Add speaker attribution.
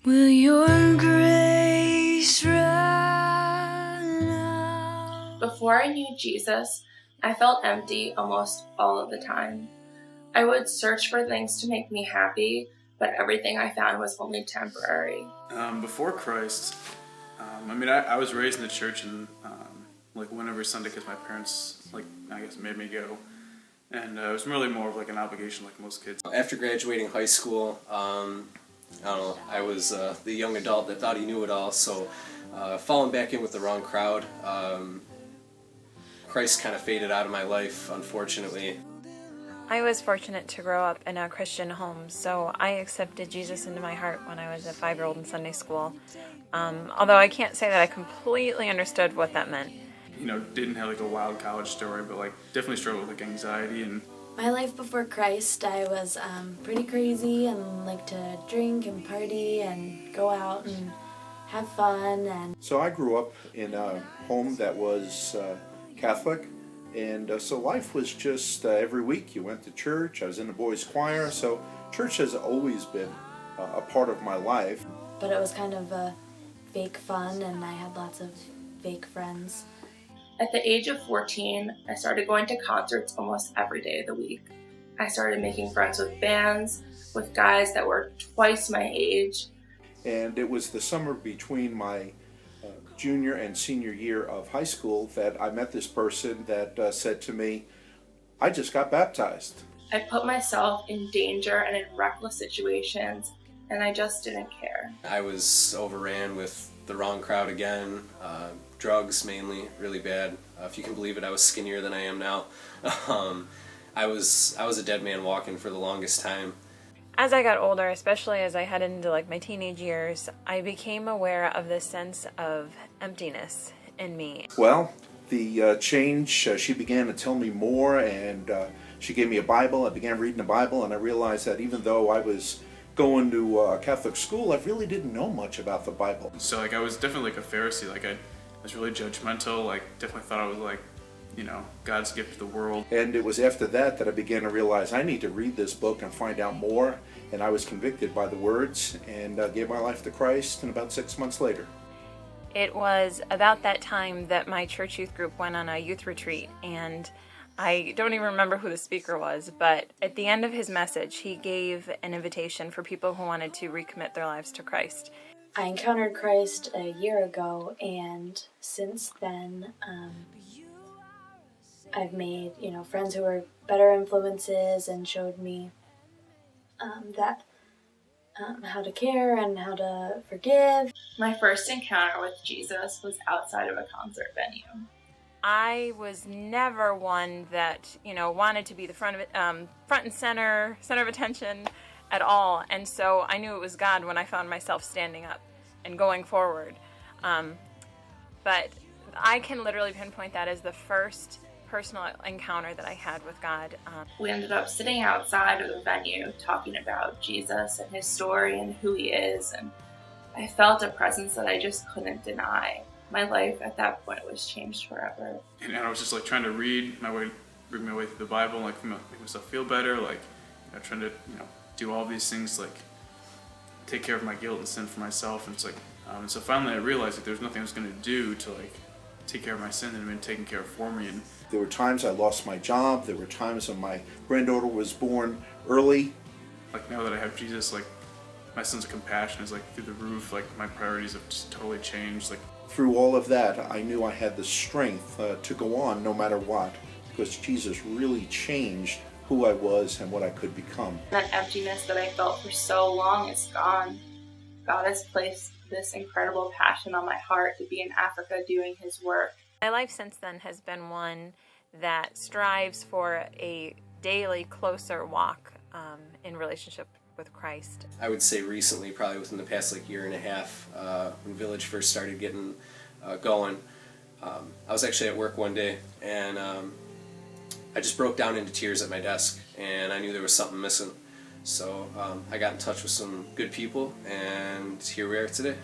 Speaker 1: Will your grace run out?
Speaker 2: Before I knew Jesus, I felt empty almost all of the time. I would search for things to make me happy, but everything I found was only temporary.
Speaker 3: Before Christ, I was raised in the church and went every Sunday because my parents, made me go. And it was really more of like an obligation like most kids.
Speaker 4: After graduating high school, I was the young adult that thought he knew it all, so falling back in with the wrong crowd, Christ kind of faded out of my life, unfortunately.
Speaker 5: I was fortunate to grow up in a Christian home, so I accepted Jesus into my heart when I was a 5-year-old in Sunday school. Although I can't say that I completely understood what that meant.
Speaker 3: Didn't have like a wild college story, but definitely struggled with anxiety and.
Speaker 6: My life before Christ, I was pretty crazy and liked to drink and party and go out and have fun.
Speaker 7: So I grew up in a home that was Catholic, and so life was just every week you went to church. I was in the boys' choir, so church has always been a part of my life.
Speaker 6: But it was kind of fake fun, and I had lots of fake friends.
Speaker 2: At the age of 14, I started going to concerts almost every day of the week. I started making friends with bands, with guys that were twice my age.
Speaker 7: And it was the summer between my junior and senior year of high school that I met this person that said to me, I just got baptized.
Speaker 2: I put myself in danger and in reckless situations, and I just didn't care.
Speaker 4: I was overran with the wrong crowd again, drugs mainly, really bad. If you can believe it, I was skinnier than I am now. I was a dead man walking for the longest time.
Speaker 5: As I got older, especially as I headed into my teenage years, I became aware of this sense of emptiness in me.
Speaker 7: Well, the change, she began to tell me more, and she gave me a Bible. I began reading the Bible, and I realized that even though I was going to a Catholic school, I really didn't know much about the Bible.
Speaker 3: So I was definitely a Pharisee. I was really judgmental. Definitely thought I was God's gift to the world.
Speaker 7: And it was after that I began to realize I need to read this book and find out more. And I was convicted by the words and gave my life to Christ. And about 6 months later.
Speaker 5: It was about that time that my church youth group went on a youth retreat, and I don't even remember who the speaker was, but at the end of his message, he gave an invitation for people who wanted to recommit their lives to Christ.
Speaker 6: I encountered Christ a year ago, and since then, I've made, friends who were better influences and showed me how to care and how to forgive.
Speaker 2: My first encounter with Jesus was outside of a concert venue.
Speaker 5: I was never one that, wanted to be the front and center of attention at all. And so I knew it was God when I found myself standing up and going forward. But I can literally pinpoint that as the first personal encounter that I had with God.
Speaker 2: We ended up sitting outside of the venue talking about Jesus and his story and who he is, and I felt a presence that I just couldn't deny. My life at that point was changed forever.
Speaker 3: And I was just trying to read my way through the Bible, make myself feel better, trying to do all these things, take care of my guilt and sin for myself. And it's and so finally I realized that there's nothing I was going to do to take care of my sin that had been taken care of for me. And
Speaker 7: there were times I lost my job. There were times when my granddaughter was born early.
Speaker 3: Now that I have Jesus, my sense of compassion is through the roof. My priorities have just totally changed.
Speaker 7: Through all of that, I knew I had the strength to go on no matter what, because Jesus really changed who I was and what I could become.
Speaker 2: That emptiness that I felt for so long is gone. God has placed this incredible passion on my heart to be in Africa doing his work.
Speaker 5: My life since then has been one that strives for a daily closer walk in relationship with Christ. I
Speaker 4: would say recently, probably within the past year and a half, when Village first started getting going, I was actually at work one day, and I just broke down into tears at my desk, and I knew there was something missing. So I got in touch with some good people, and here we are today.